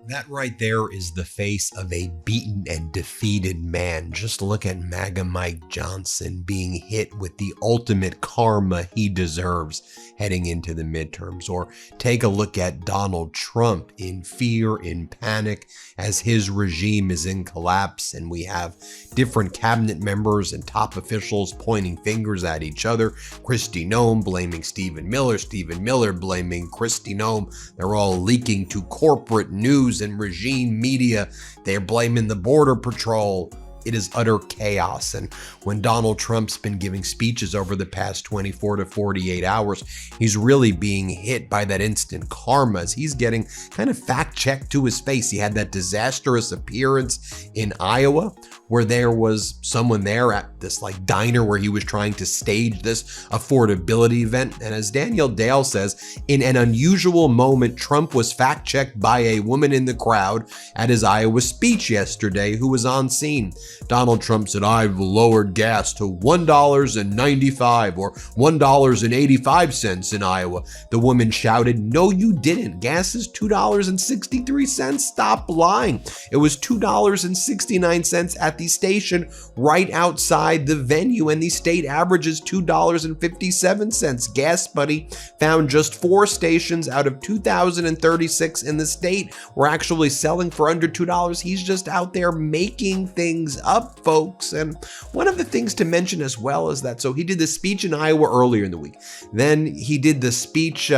That right there is the face of a beaten and defeated man. Just look at MAGA Mike Johnson being hit with the ultimate karma he deserves heading into the midterms. Or take a look at Donald Trump in fear, in panic, as his regime is in collapse, and we have different cabinet members and top officials pointing fingers at each other. Kristi Noem blaming Stephen Miller blaming Kristi Noem. They're all leaking to corporate news and regime media. They're blaming the Border Patrol. It is utter chaos. And when Donald Trump's been giving speeches over the past 24 to 48 hours, he's really being hit by that instant karma as he's getting kind of fact-checked to his face. He had that disastrous appearance in Iowa where there was someone there at this diner where he was trying to stage this affordability event. And as Danielle Dale says, in an unusual moment, Trump was fact-checked by a woman in the crowd at his Iowa speech yesterday who was on scene. Donald Trump said, "I've lowered gas to $1.95 or $1.85 in Iowa." The woman shouted, "No, you didn't. Gas is $2.63. Stop lying. It was $2.69 at the station right outside the venue, and the state average is $2.57. Gas Buddy found just 4 stations out of 2,036 in the state were actually selling for under $2. He's just out there making things up, folks. And one of the things to mention as well is that, so he did the speech in Iowa earlier in the week. Then he did the speech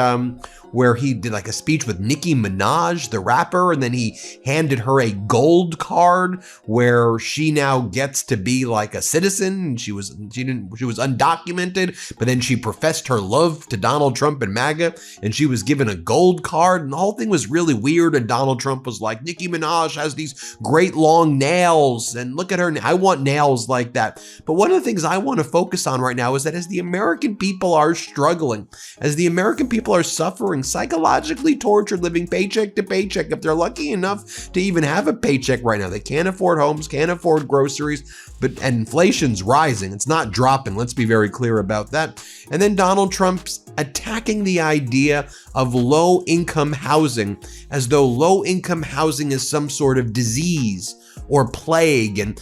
where he did a speech with Nicki Minaj, the rapper, and then he handed her a gold card where she now gets to be a citizen. She was undocumented, but then she professed her love to Donald Trump and MAGA, and she was given a gold card, and the whole thing was really weird. And Donald Trump was like, "Nicki Minaj has these great long nails, and look at her. I want nails like that." But one of the things I want to focus on right now is that as the American people are struggling, as the American people are suffering, psychologically tortured, living paycheck to paycheck, if they're lucky enough to even have a paycheck right now, they can't afford homes, can't afford groceries, and inflation's rising. It's not dropping. Let's be very clear about that. And then Donald Trump's attacking the idea of low-income housing as though low-income housing is some sort of disease or plague. And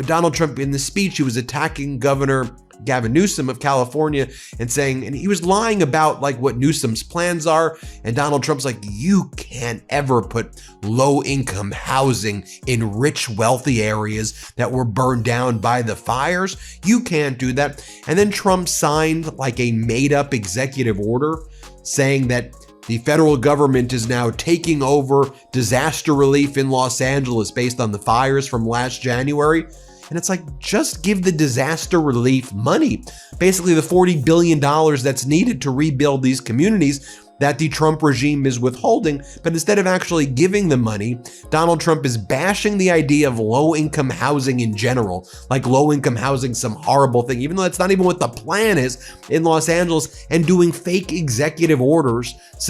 Donald Trump, in the speech, he was attacking Governor Gavin Newsom of California and saying, and he was lying about what Newsom's plans are. And Donald Trump's like, "You can't ever put low-income housing in rich, wealthy areas that were burned down by the fires. You can't do that." And then Trump signed a made-up executive order saying that the federal government is now taking over disaster relief in Los Angeles based on the fires from last January. And it's just give the disaster relief money. Basically, the $40 billion that's needed to rebuild these communities that the Trump regime is withholding. But instead of actually giving the money, Donald Trump is bashing the idea of low-income housing in general, like low-income housing some horrible thing, even though that's not even what the plan is in Los Angeles, and doing fake executive orders saying